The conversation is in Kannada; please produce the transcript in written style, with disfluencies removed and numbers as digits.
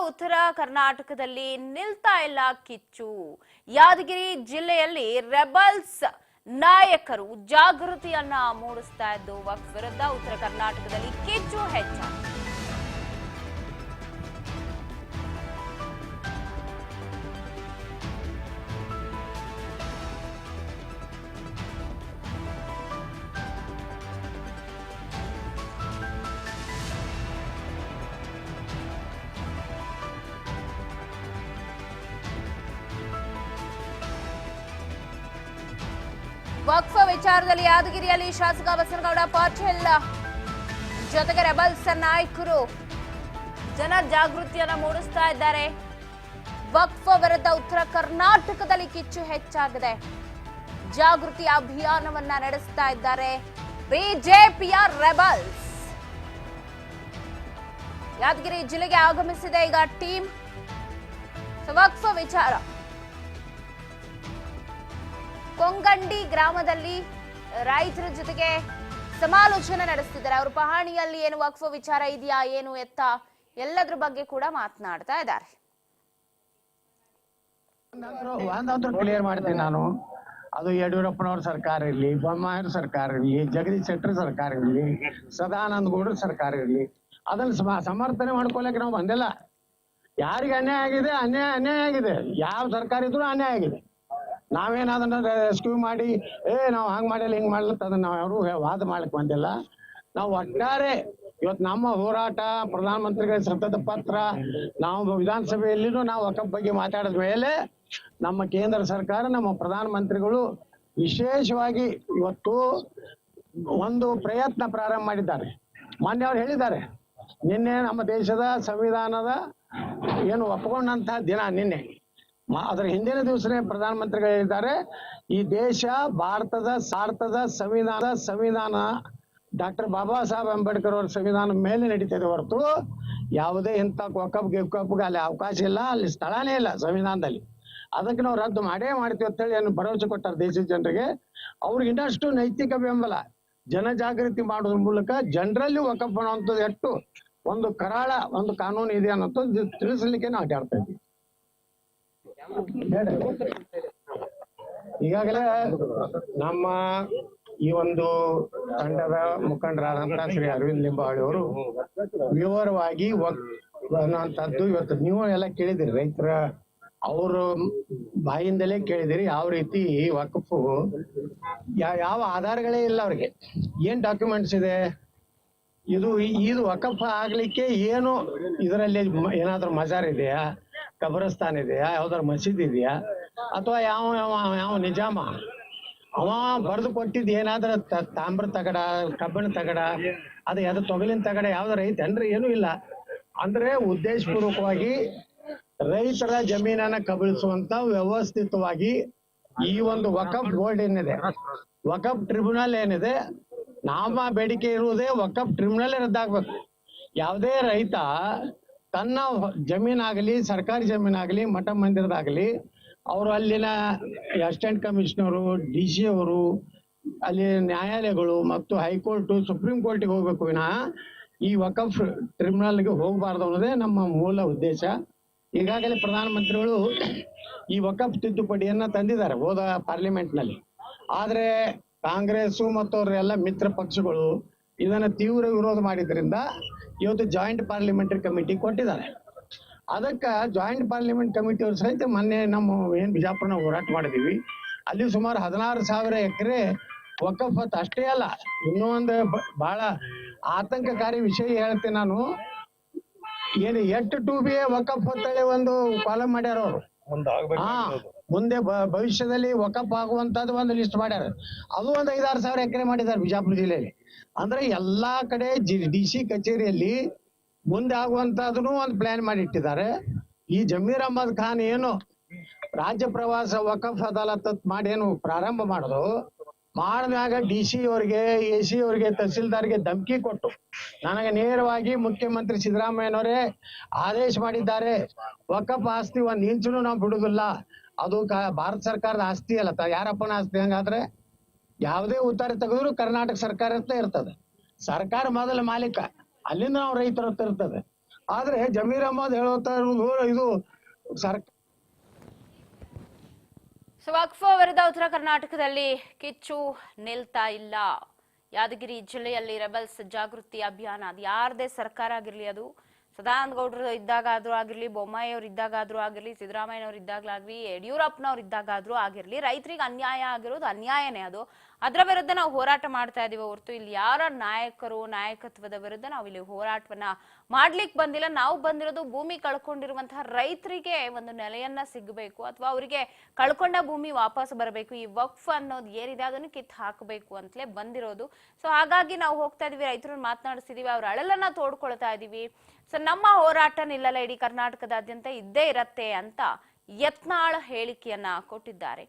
ಉತ್ತರ ಕರ್ನಾಟಕದಲ್ಲಿ ನಿಲ್ತಾ ಇಲ್ಲ ಕಿಚ್ಚು. ಯಾದಗಿರಿ ಜಿಲ್ಲೆಯಲ್ಲಿ ರೆಬಲ್ಸ್ ನಾಯಕರು ಜಾಗೃತಿಯನ್ನ ಮೂಡಿಸ್ತಾ ಇದ್ದು ವಕ್ಫ್ ವಿರುದ್ಧ ಉತ್ತರ ಕರ್ನಾಟಕದಲ್ಲಿ ಕಿಚ್ಚು ಹೆಚ್ಚಾಗಿದೆ. ವಕ್ಫ್ ವಿಚಾರದಲ್ಲಿ ಯಾದಗಿರಿಯಲ್ಲಿ ಶಾಸಕ ಬಸನಗೌಡ ಪಾಟೀಲ್ ಜೊತೆಗೆ ರೆಬಲ್ಸ್ ನಾಯಕರು ಜನ ಜಾಗೃತಿಯನ್ನ ಮೂಡಿಸ್ತಾ ಇದ್ದಾರೆ. ವಕ್ಫ್ ವಿರುದ್ಧ ಉತ್ತರ ಕರ್ನಾಟಕದಲ್ಲಿ ಕಿಚ್ಚು ಹೆಚ್ಚಾಗಿದೆ. ಜಾಗೃತಿ ಅಭಿಯಾನವನ್ನ ನಡೆಸ್ತಾ ಇದ್ದಾರೆ ಬಿಜೆಪಿಯ ರೆಬಲ್ಸ್. ಯಾದಗಿರಿ ಜಿಲ್ಲೆಗೆ ಆಗಮಿಸಿದೆ ಈಗ ಟೀಮ್. ವಕ್ಫ್ ವಿಚಾರ ಕೊಂಗಂಡಿ ಗ್ರಾಮದಲ್ಲಿ ರೈತರ ಜೊತೆಗೆ ಸಮಾಲೋಚನೆ ನಡೆಸ್ತಿದ್ದಾರೆ. ಅವರು ಪಹಣಿಯಲ್ಲಿ ಏನು ವಕ್ಫ್ ವಿಚಾರ ಇದೆಯಾ ಏನು ಎತ್ತ ಎಲ್ಲದ್ರ ಬಗ್ಗೆ ಕೂಡ ಮಾತನಾಡ್ತಾ ಇದ್ದಾರೆ. ಒಂದಂತೂ ಕ್ಲಿಯರ್ ಮಾಡ್ತೀನಿ ನಾನು, ಅದು ಯಡಿಯೂರಪ್ಪನವ್ರ ಸರ್ಕಾರ ಇರಲಿ, ಬೊಮ್ಮಾಯಿಯವ್ರ ಸರ್ಕಾರ ಇರಲಿ, ಜಗದೀಶ್ ಶೆಟ್ಟರ್ ಸರ್ಕಾರ ಇರಲಿ, ಸದಾನಂದ ಗೌಡ್ರ ಸರ್ಕಾರ ಇರಲಿ, ಅದನ್ನ ಸಮರ್ಥನೆ ಮಾಡ್ಕೊಳಕ್ಕೆ ನಾವು ಬಂದಿಲ್ಲ. ಯಾರಿಗೆ ಅನ್ಯಾಯ ಆಗಿದೆ ಅನ್ಯಾಯ ಆಗಿದೆ. ಯಾವ ಸರ್ಕಾರ ಇದ್ರು ಅನ್ಯಾಯ ಆಗಿದೆ. ನಾವೇನಾದನ್ನ ರೆಸ್ಕ್ಯೂ ಮಾಡಿ ನಾವು ಹಂಗ್ ಮಾಡಿಲ್ಲ ಹಿಂಗ್ ಮಾಡ್ಲತ್ತ ಅದನ್ನ ನಾವು ಯಾರು ವಾದ ಮಾಡ್ಲಿಕ್ಕೆ ಬಂದಿಲ್ಲ. ನಾವು ಒಟ್ಟಾರೆ ಇವತ್ತು ನಮ್ಮ ಹೋರಾಟ, ಪ್ರಧಾನಮಂತ್ರಿಗಳ ಸತತ ಪತ್ರ, ನಾವು ವಿಧಾನಸಭೆಯಲ್ಲಿನೂ ನಾವು ವಕ್ಫ್ ಬಗ್ಗೆ ಮಾತಾಡಿದ ಮೇಲೆ ನಮ್ಮ ಕೇಂದ್ರ ಸರ್ಕಾರ, ನಮ್ಮ ಪ್ರಧಾನಮಂತ್ರಿಗಳು ವಿಶೇಷವಾಗಿ ಇವತ್ತು ಒಂದು ಪ್ರಯತ್ನ ಪ್ರಾರಂಭ ಮಾಡಿದ್ದಾರೆ. ಮೊನ್ನೆ ಅವ್ರು ಹೇಳಿದ್ದಾರೆ, ನಿನ್ನೆ ನಮ್ಮ ದೇಶದ ಸಂವಿಧಾನದ ಏನು ಒಪ್ಪಿಕೊಂಡಂತಹ ದಿನ ನಿನ್ನೆ. ಅದರ ಹಿಂದಿನ ದಿವಸನೇ ಪ್ರಧಾನಮಂತ್ರಿಗಳು ಹೇಳಿದ್ದಾರೆ, ಈ ದೇಶ ಭಾರತದ ಸಂವಿಧಾನ ಡಾಕ್ಟರ್ ಬಾಬಾ ಸಾಹೇಬ್ ಅಂಬೇಡ್ಕರ್ ಅವರ ಸಂವಿಧಾನ ಮೇಲೆ ನಡೀತಿದೆ ಹೊರತು ಯಾವುದೇ ಇಂಥ ವಕ್ಫ್ಗೆ ಅಲ್ಲಿ ಅವಕಾಶ ಇಲ್ಲ, ಅಲ್ಲಿ ಸ್ಥಳನೇ ಇಲ್ಲ ಸಂವಿಧಾನದಲ್ಲಿ. ಅದಕ್ಕೆ ನಾವು ರದ್ದು ಮಾಡೇ ಮಾಡ್ತೀವಿ ಅಂತೇಳಿ ಏನು ಭರವಸೆ ಕೊಟ್ಟಾರೆ ದೇಶದ ಜನರಿಗೆ. ಅವ್ರಿಗೆ ಇನ್ನಷ್ಟು ನೈತಿಕ ಬೆಂಬಲ, ಜನಜಾಗೃತಿ ಮಾಡೋದ್ರ ಮೂಲಕ ಜನರಲ್ಲಿ ವಕ್ಫ್ ಅನ್ನುವಂಥದ್ದು ಎಷ್ಟು ಒಂದು ಕರಾಳ ಒಂದು ಕಾನೂನು ಇದೆ ಅನ್ನೋದು ತಿಳಿಸಲಿಕ್ಕೆ ನಾವು ಅಡ್ಡಾಡ್ತಾ ಇದ್ದೀವಿ. ಈಗಾಗಲೇ ನಮ್ಮ ಈ ಒಂದು ತಂಡದ ಮುಖಂಡರಾದಂತಹ ಶ್ರೀ ಅರವಿಂದ್ ಲಿಂಬಾವಳಿ ಅವರು ವಿವರವಾಗಿ ಅನ್ನುವಂಥದ್ದು ಇವತ್ತು ನೀವು ಎಲ್ಲ ಕೇಳಿದಿರಿ, ರೈತರ ಅವ್ರ ಬಾಯಿಂದಲೇ ಕೇಳಿದಿರಿ. ಯಾವ ರೀತಿ ವಕ್ಫ್ ಯಾವ ಆಧಾರಗಳೇ ಇಲ್ಲ ಅವ್ರಿಗೆ, ಏನ್ ಡಾಕ್ಯುಮೆಂಟ್ಸ್ ಇದೆ, ಇದು ವಕ್ಫ್ ಆಗ್ಲಿಕ್ಕೆ ಏನು ಇದರಲ್ಲಿ ಏನಾದ್ರೂ ಮಜಾರ್ ಇದೆಯಾ, ಕಬ್ರಸ್ತಾನ್ ಇದೆಯಾ, ಯಾವ್ದಾರು ಮಸೀದಿ ಇದೆಯಾ, ಅಥವಾ ಯಾವ ನಿಜಾಮ ಅವ ಬರೆದು ಕೊಟ್ಟಿದ್ ಏನಾದ್ರ ತಾಮ್ರ ತಗಡ, ಕಬ್ಬಿಣ ತಗಡ, ಅದು ಯಾವ್ದು ತೊಗಲಿನ ತಗಡ ಯಾವ್ದಾರ ಐತೇನ್ರಿ? ಏನೂ ಇಲ್ಲ. ಅಂದ್ರೆ ಉದ್ದೇಶಪೂರ್ವಕವಾಗಿ ರೈತರ ಜಮೀನನ್ನ ಕಬಳಿಸುವಂತ ವ್ಯವಸ್ಥಿತವಾಗಿ ಈ ಒಂದು ವಕ್ಫ್ ಬೋರ್ಡ್ ಏನಿದೆ, ವಕ್ಫ್ ಟ್ರಿಬ್ಯುನಲ್ ಏನಿದೆ, ನಮ್ಮ ಬೇಡಿಕೆ ಇರುವುದೇ ವಕ್ಫ್ ಟ್ರಿಬ್ಯುನಲ್ ರದ್ದಾಗ್ಬೇಕು. ಯಾವುದೇ ರೈತ ತನ್ನ ಜಮೀನಾಗಲಿ, ಸರ್ಕಾರಿ ಜಮೀನಾಗಲಿ, ಮಠ ಮಂದಿರದಾಗಲಿ, ಅವರು ಅಲ್ಲಿನ ಅಸಿಸ್ಟೆಂಟ್ ಕಮಿಷನರು, DC ಅವರು, ಅಲ್ಲಿ ನ್ಯಾಯಾಲಯಗಳು ಮತ್ತು ಹೈಕೋರ್ಟ್, ಸುಪ್ರೀಂ ಕೋರ್ಟಿಗೆ ಹೋಗ್ಬೇಕು ವಿನಃ ಈ ವಕ್ಫ್ ಟ್ರಿಬ್ಯುನಲ್ಗೆ ಹೋಗಬಾರ್ದು ಅನ್ನೋದೇ ನಮ್ಮ ಮೂಲ ಉದ್ದೇಶ. ಈಗಾಗಲೇ ಪ್ರಧಾನಮಂತ್ರಿಗಳು ಈ ವಕ್ಫ್ ತಿದ್ದುಪಡಿಯನ್ನ ತಂದಿದ್ದಾರೆ ಹೋದ ಪಾರ್ಲಿಮೆಂಟ್ ನಲ್ಲಿ. ಆದ್ರೆ ಕಾಂಗ್ರೆಸ್ ಮತ್ತು ಅವರೆಲ್ಲ ಮಿತ್ರ ಪಕ್ಷಗಳು ಇದನ್ನ ತೀವ್ರ ವಿರೋಧ ಮಾಡಿದ್ರಿಂದ ಇವತ್ತು ಜಾಯಿಂಟ್ ಪಾರ್ಲಿಮೆಂಟರಿ ಕಮಿಟಿ ಕೊಟ್ಟಿದ್ದಾರೆ. ಅದಕ್ಕ ಜಾಯಿಂಟ್ ಪಾರ್ಲಿಮೆಂಟ್ ಕಮಿಟಿ ಅವ್ರ ಸಹಿತ ಮೊನ್ನೆ ನಮ್ಮ ಏನ್ ಬಿಜಾಪುರನ ಹೋರಾಟ ಮಾಡಿದೀವಿ, ಅಲ್ಲಿ ಸುಮಾರು 16,000 ಎಕರೆ ವಕ್ಫ್ ಅಷ್ಟೇ ಅಲ್ಲ, ಇನ್ನೂ ಒಂದು ಬಹಳ ಆತಂಕಕಾರಿ ವಿಷಯ ಹೇಳ್ತೇನೆ ನಾನು. ಏನು 8 2B ವಕ್ಫ್ ಅಂತೇಳಿ ಒಂದು ಕಾಲಮ್ ಮಾಡ್ಯಾರ ಅವರು. ಮುಂದೆ ಭವಿಷ್ಯದಲ್ಲಿ ವಕ್ಫ್ ಆಗುವಂತದ್ದು ಒಂದು ಲಿಸ್ಟ್ ಮಾಡ್ಯಾರ. ಅದು ಒಂದು 5,000-6,000 ಎಕರೆ ಮಾಡಿದ್ದಾರೆ ಬಿಜಾಪುರ ಜಿಲ್ಲೆಯಲ್ಲಿ. ಅಂದ್ರೆ ಎಲ್ಲಾ ಕಡೆ DC ಕಚೇರಿಯಲ್ಲಿ ಮುಂದೆ ಆಗುವಂತದನ್ನು ಒಂದು ಪ್ಲಾನ್ ಮಾಡಿ ಇಟ್ಟಿದ್ದಾರೆ. ಈ ಜಮೀರ್ ಅಹಮದ್ ಖಾನ್ ಏನು ರಾಜ್ಯ ಪ್ರವಾಸ ವಕ್ಫ್ ಅದಾಲತ್ ಮಾಡಿ ಏನು ಪ್ರಾರಂಭ ಮಾಡಿದಾಗ DC ಅವರಿಗೆ, AC ಅವರಿಗೆ, ತಹಸೀಲ್ದಾರ್ಗೆ ಧಮಕಿ ಕೊಟ್ಟು ನನಗೆ ನೇರವಾಗಿ ಮುಖ್ಯಮಂತ್ರಿ ಸಿದ್ದರಾಮಯ್ಯನವರೇ ಆದೇಶ ಮಾಡಿದ್ದಾರೆ, ವಕ್ಫ್ ಆಸ್ತಿ ಒಂದ್ ಇಂಚನು ನಾವು ಬಿಡುದಿಲ್ಲ, ಅದು ಭಾರತ ಸರ್ಕಾರದ ಆಸ್ತಿ ಅಲ್ಲ, ಯಾರಪ್ಪನ ಆಸ್ತಿ. ಹಂಗಾದ್ರೆ ಯಾವುದೇ ಉತ್ತರ ತೆಗೆದ್ರು ಕರ್ನಾಟಕ ಸರ್ಕಾರ ಇರ್ತದೆ. ಸರ್ಕಾರ ಮೊದಲ ಮಾಲೀಕ, ಅಲ್ಲಿಂದ ನಾವು ರೈತರ ಹತ್ರ ಇರ್ತದೆ. ಆದ್ರೆ ಜಮೀರ್ ಅಹಮದ್ ಹೇಳುವಂತ ಇದು ಸರ್ಕಾರ ಸೊ ವಕ್ಫ್ ವಿರುದ್ಧ ಉತ್ತರ ಕರ್ನಾಟಕದಲ್ಲಿ ಕಿಚ್ಚು ನಿಲ್ತಾ ಇಲ್ಲ. ಯಾದಗಿರಿ ಜಿಲ್ಲೆಯಲ್ಲಿ ರೆಬಲ್ಸ್ ಜಾಗೃತಿ ಅಭಿಯಾನ, ಅದು ಯಾರದೇ ಸರ್ಕಾರ ಆಗಿರ್ಲಿ, ಅದು ಸದಾನಂದ ಗೌಡರು ಇದ್ದಾಗಾದ್ರೂ ಆಗಿರ್ಲಿ, ಬೊಮ್ಮಾಯಿ ಅವ್ರು ಇದ್ದಾಗಾದ್ರೂ ಆಗಿರ್ಲಿ, ಸಿದ್ದರಾಮಯ್ಯನವ್ರು ಇದ್ದಾಗ್ಲಾಗ್ಲಿ, ಯಡಿಯೂರಪ್ಪನವ್ರು ಇದ್ದಾಗಾದ್ರೂ ಆಗಿರ್ಲಿ, ರೈತರಿಗೆ ಅನ್ಯಾಯ ಆಗಿರೋದು ಅನ್ಯಾಯನೇ. ಅದು ಅದರ ವಿರುದ್ಧ ನಾವು ಹೋರಾಟ ಮಾಡ್ತಾ ಇದೀವಿ ಹೊರತು ಇಲ್ಲಿ ಯಾರ ನಾಯಕತ್ವದ ವಿರುದ್ಧ ನಾವು ಇಲ್ಲಿ ಹೋರಾಟವನ್ನ ಮಾಡ್ಲಿಕ್ಕೆ ಬಂದಿಲ್ಲ. ನಾವು ಬಂದಿರೋದು ಭೂಮಿ ಕಳ್ಕೊಂಡಿರುವಂತಹ ರೈತರಿಗೆ ಒಂದು ನೆಲೆಯನ್ನ ಸಿಗಬೇಕು, ಅಥವಾ ಅವರಿಗೆ ಕಳ್ಕೊಂಡ ಭೂಮಿ ವಾಪಸ್ ಬರಬೇಕು. ಈ ವಕ್ಫ್ ಅನ್ನೋದು ಏನಿದೆ ಅದನ್ನು ಕಿತ್ತು ಹಾಕಬೇಕು ಅಂತಲೇ ಬಂದಿರೋದು. ಸೊ ಹಾಗಾಗಿ ನಾವು ಹೋಗ್ತಾ ಇದೀವಿ, ರೈತರನ್ನ ಮಾತನಾಡಿಸ್ತಿದೀವಿ, ಅವ್ರ ಅಳಲನ್ನ ತೋಡ್ಕೊಳ್ತಾ ಇದೀವಿ. ಸೊ ನಮ್ಮ ಹೋರಾಟ ನಿಲ್ಲಲ್ಲ, ಇಡೀ ಕರ್ನಾಟಕದಾದ್ಯಂತ ಇದ್ದೇ ಇರತ್ತೆ ಅಂತ ಯತ್ನಾಳ್ ಹೇಳಿಕೆಯನ್ನ ಕೊಟ್ಟಿದ್ದಾರೆ.